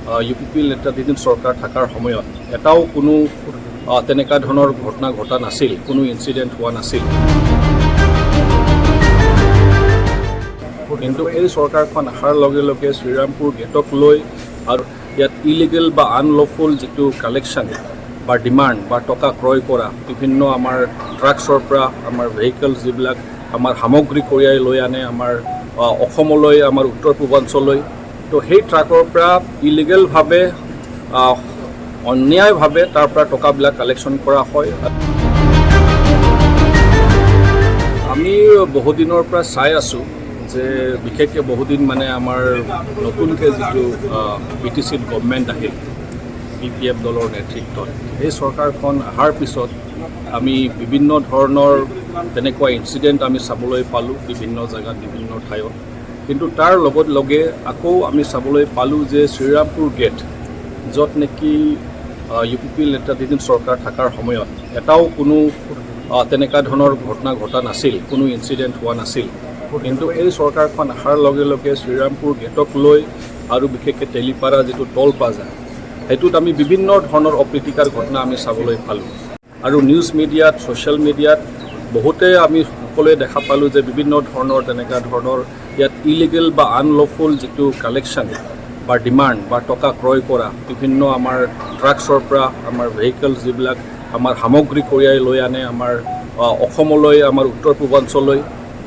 UPPL নেতৃত্বাধীন চৰকাৰ থকাৰ সময়ত এটাও কোনো তেনেকুৱা ধৰণৰ ঘটনা ঘটা নাছিল, কোনো ইনচিডেণ্ট হোৱা নাছিল। কিন্তু এই চৰকাৰখন অহাৰ লগে লগে শ্ৰীৰামপুৰ গেটক লৈ আৰু ইয়াত ইলিগেল বা আনলফুল যিটো কালেকশ্যন বা ডিমাণ্ড বা টকা ক্ৰয় কৰা বিভিন্ন আমাৰ ট্ৰাকছৰ পৰা আমাৰ ভেহিকেলছ যিবিলাক আমাৰ সামগ্ৰী কঢ়িয়াই লৈ আনে আমাৰ অসমলৈ, আমাৰ উত্তৰ পূৰ্বাঞ্চললৈ, তো সেই ট্ৰাকৰ পৰা ইলিগেলভাৱে অন্যায়ভাৱে তাৰ পৰা টকাবিলাক কালেকশ্যন কৰা হয়। আমি বহুদিনৰ পৰা চাই আছোঁ যে বিশেষকৈ বহুদিন মানে আমাৰ নতুনকৈ যিটো BTCত গভৰ্ণমেণ্ট আহিল PPF দলৰ নেতৃত্বত, এই চৰকাৰখন অহাৰ পিছত আমি বিভিন্ন ধৰণৰ তেনেকুৱা ইনচিডেণ্ট আমি চাবলৈ পালোঁ বিভিন্ন জেগাত, বিভিন্ন ঠাইত। কিন্তু তাৰ লগে আকৌ আমি চাবলৈ পালোঁ যে শ্ৰীৰামপুৰ গেট, য'ত নেকি UPPL নেতৃত্বাধীন চৰকাৰ থকাৰ সময়ত এটাও কোনো তেনেকুৱা ধৰণৰ ঘটনা ঘটা নাছিল, কোনো ইনচিডেণ্ট হোৱা নাছিল। কিন্তু এই চৰকাৰখন অহাৰ লগে লগে শ্ৰীৰামপুৰ গেটক লৈ আৰু বিশেষকৈ তেলিপাৰা যিটো টল প্লাজা, সেইটোত আমি বিভিন্ন ধৰণৰ অপ্ৰীতিকৰ ঘটনা আমি চাবলৈ পালোঁ। আৰু নিউজ মিডিয়াত, ছ'চিয়েল মিডিয়াত বহুতে আমি সকলোৱে দেখা পালোঁ যে বিভিন্ন ধৰণৰ তেনেকুৱা ধৰণৰ ইয়াত ইলিগেল বা আনলফুল যিটো কালেকশ্যন বা ডিমাণ্ড বা টকা ক্ৰয় কৰা বিভিন্ন আমাৰ ট্ৰাকছৰ পৰা আমাৰ ভেহিকেলছ যিবিলাক আমাৰ সামগ্ৰী কঢ়িয়াই লৈ আনে আমাৰ অসমলৈ, আমাৰ উত্তৰ পূৰ্বাঞ্চললৈ,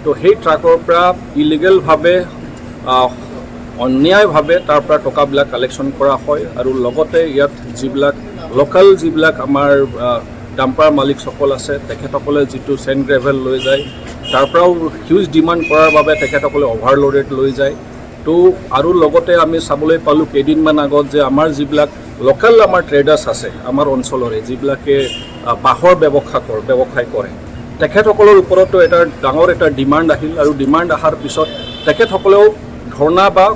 তো সেই ট্ৰাকৰ পৰা ইলিগেলভাৱে অন্যায়ভাৱে তাৰ পৰা টকাবিলাক কালেকশ্যন কৰা হয়। আৰু লগতে ইয়াত লোকেল যিবিলাক আমাৰ ডাম্পাৰ মালিকসকল আছে, তেখেতসকলে যিটো চেণ্ড গ্ৰেভেল লৈ যায়, তাৰ পৰাও হিউজ ডিমাণ্ড কৰাৰ বাবে তেখেতসকলে অভাৰলোডেড লৈ যায়। তো আৰু লগতে আমি চাবলৈ পালোঁ কেইদিনমান আগত যে আমাৰ যিবিলাক লোকেল আমাৰ ট্ৰেডাৰ্ছ আছে আমাৰ অঞ্চলৰে, যিবিলাকে বাঁহৰ ব্যৱসায় কৰে, তেখেতসকলৰ ওপৰতো এটা ডাঙৰ এটা ডিমাণ্ড আহিল। আৰু ডিমাণ্ড অহাৰ পিছত তেখেতসকলেও ধৰ্ণা বা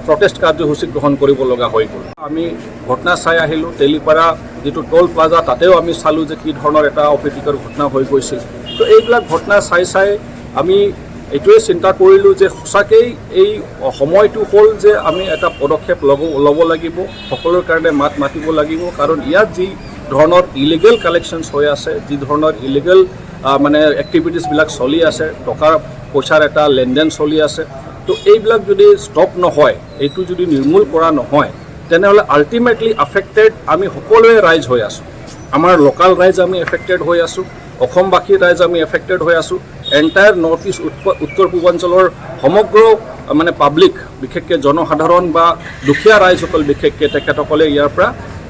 প্ৰটেষ্ট কাৰ্যসূচী গ্ৰহণ কৰিব লগা হৈ গ'ল। আমি ঘটনা চাই আহিলোঁ তেলিপাৰা যিটো টল প্লাজা, তাতেও আমি চালোঁ যে কি ধৰণৰ এটা অপ্ৰীতিকৰ ঘটনা হৈ গৈছিল। তো এইবিলাক ঘটনা চাই আমি এইটোৱে চিন্তা কৰিলোঁ যে সঁচাকেই এই সময়টো হ'ল যে আমি এটা পদক্ষেপ ল'ব লাগিব, সকলোৰ কাৰণে মাত মাতিব লাগিব। কাৰণ ইয়াত যি ধৰণৰ ইলিগেল কালেকশ্যনছ হৈ আছে, যি ধৰণৰ ইলিগেল মানে এক্টিভিটিছবিলাক চলি আছে, টকা পইচাৰ এটা লেনদেন চলি আছে, তো এইবিলাক যদি ষ্টপ নহয়, এইটো যদি নিৰ্মূল কৰা নহয়, তেনেহ'লে আল্টিমেটলি এফেক্টেড আমি সকলোৱে ৰাইজ হৈ আছোঁ। আমাৰ লোকেল ৰাইজ আমি এফেক্টেড হৈ আছোঁ, অসমবাসীৰ ৰাইজ আমি এফেক্টেড হৈ আছোঁ। এণ্টায়াৰ নৰ্থ ইষ্ট উত্তৰ পূৰ্বাঞ্চলৰ সমগ্ৰ মানে পাব্লিক, বিশেষকৈ জনসাধাৰণ বা দুখীয়া ৰাইজসকল বিশেষকৈ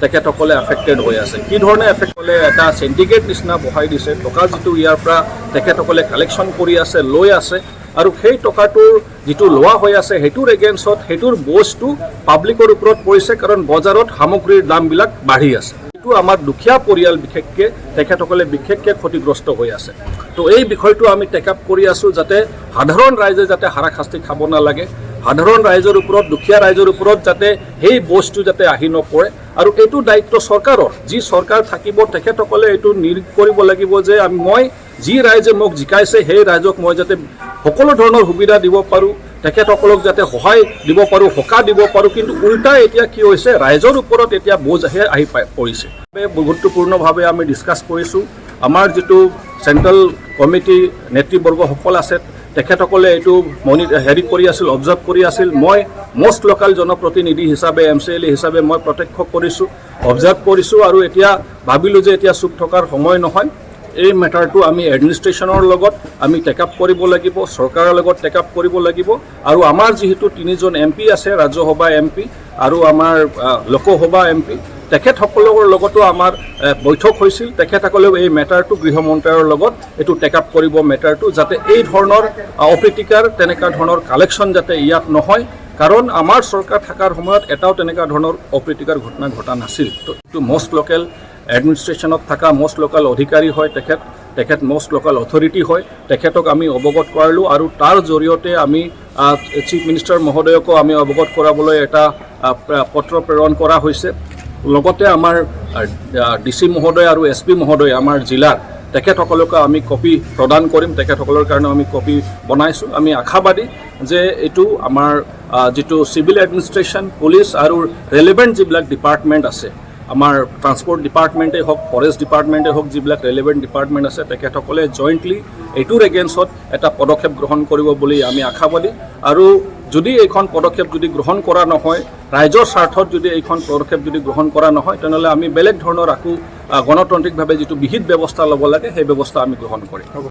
তেখেতসকলে এফেক্টেড হৈ আছে। কি ধৰণে এফেক্ট হ'লে এটা চেণ্টিগ্ৰেড নিচিনা বহাই দিছে, টকা যিটো ইয়াৰ পৰা তেখেতসকলে কালেকশ্যন কৰি আছে, লৈ আছে, আৰু সেই টকাটোৰ যিটো লোৱা হৈ আছে সেইটোৰ এগেইনষ্টত সেইটোৰ বস্তু পাব্লিকৰ ওপৰত পৰিছে, কাৰণ বজাৰত সামগ্ৰীৰ দামবিলাক বাঢ়ি আছে। এইটো আমাৰ দুখীয়া পৰিয়াল বিশেষকৈ তেখেতসকলে ক্ষতিগ্ৰস্ত হৈ আছে। তো এই বিষয়টো আমি টেক আপ কৰি আছোঁ, যাতে সাধাৰণ ৰাইজে যাতে হাৰাশাস্তি খাব নালাগে, সাধাৰণ ৰাইজৰ ওপৰত, দুখীয়া ৰাইজৰ ওপৰত যাতে সেই বস্তু যাতে আহি নপৰে। আৰু এইটো দায়িত্ব চৰকাৰৰ, যি চৰকাৰ থাকিব তেখেতসকলে এইটো নিৰীক্ষণ কৰিব লাগিব যে মই যি ৰাইজে মোক জিকাইছে সেই ৰাইজক মই যাতে সকলো ধৰণৰ সুবিধা দিব পাৰোঁ, তেখেতসকলক যাতে সহায় দিব পাৰোঁ, সকাহ দিব পাৰোঁ। কিন্তু উল্টা এতিয়া কি হৈছে, ৰাইজৰ ওপৰত এতিয়া বোজ আহি পৰিছে। গুৰুত্বপূৰ্ণভাৱে আমি ডিছকাছ কৰিছোঁ। আমাৰ যিটো চেণ্ট্ৰেল কমিটি নেতৃবৰ্গসকল আছে, তেখেতসকলে এইটো কৰি আছিল, অবজাৰ্ভ কৰি আছিল। মই মষ্ট লোকেল জনপ্ৰতিনিধি হিচাপে, MCLA হিচাপে মই প্ৰত্যক্ষ কৰিছোঁ, অবজাৰ্ভ কৰিছোঁ। আৰু এতিয়া ভাবিলোঁ যে এতিয়া চুপ থকাৰ সময় নহয়, এই মেটাৰটো আমি এডমিনিষ্ট্ৰেশ্যনৰ লগত আমি টেক আপ কৰিব লাগিব, চৰকাৰৰ লগত টেক আপ কৰিব লাগিব। আৰু আমাৰ যিহেতু 3জন MP আছে, ৰাজ্যসভা MP আৰু আমাৰ লোকসভা MP, তেখেতসকলৰ লগতো আমাৰ বৈঠক হৈছিল। তেখেতসকলেও এই মেটাৰটো গৃহমন্ত্ৰালয়ৰ লগত এইটো টেক আপ কৰিব, মেটাৰটো যাতে এই ধৰণৰ অপ্ৰীতিকাৰ তেনেকুৱা ধৰণৰ কালেকশ্যন যাতে ইয়াত নহয়। কাৰণ আমাৰ চৰকাৰ থকাৰ সময়ত এটাও তেনেকুৱা ধৰণৰ অপ্ৰীতিকাৰ ঘটনা ঘটা নাছিল। তো এইটো মষ্ট লোকেল এডমিনিষ্ট্ৰেশ্যনত থকা মষ্ট লোকেল অধিকাৰী হয়, তেখেত মষ্ট লোকেল অথৰিটি হয়, তেখেতক আমি অৱগত কৰালোঁ। আৰু তাৰ জৰিয়তে আমি চিফ মিনিষ্টাৰ মহোদয়কো আমি অৱগত কৰাবলৈ এটা পত্ৰ প্ৰেৰণ কৰা হৈছে। লগতে আমাৰ DC মহোদয় আৰু SP মহোদয় আমাৰ জিলাৰ তেখেতসকলকে আমি কপি প্ৰদান কৰিম তেখেতসকলৰ কাৰণে আমি কপি বনাইছোঁ আমি আশাবাদী যে এইটো আমাৰ যিটো চিভিল এডমিনিষ্ট্ৰেশ্যন পুলিচ আৰু ৰেলেভেণ্ট যিবিলাক ডিপাৰ্টমেণ্ট আছে আমাৰ ট্ৰান্সপৰ্ট ডিপাৰ্টমেণ্টেই হওক ফৰেষ্ট ডিপাৰ্টমেণ্টেই হওক যিবিলাক ৰেলেভেণ্ট ডিপাৰ্টমেণ্ট আছে তেখেতসকলে জইণ্টলি এইটোৰ এগেইনষ্টত এটা পদক্ষেপ গ্ৰহণ কৰিব বুলি আমি আশাবাদী আৰু যদি এইখন পদক্ষেপ যদি গ্ৰহণ কৰা নহয় ৰাইজৰ স্বাৰ্থত যদি এইখন পদক্ষেপ যদি গ্ৰহণ কৰা নহয় তেনেহ'লে আমি বেলেগ ধৰণৰ আকৌ গণতান্ত্ৰিকভাৱে যিটো বিহিত ব্যৱস্থা ল'ব লাগে সেই ব্যৱস্থা আমি গ্ৰহণ কৰিম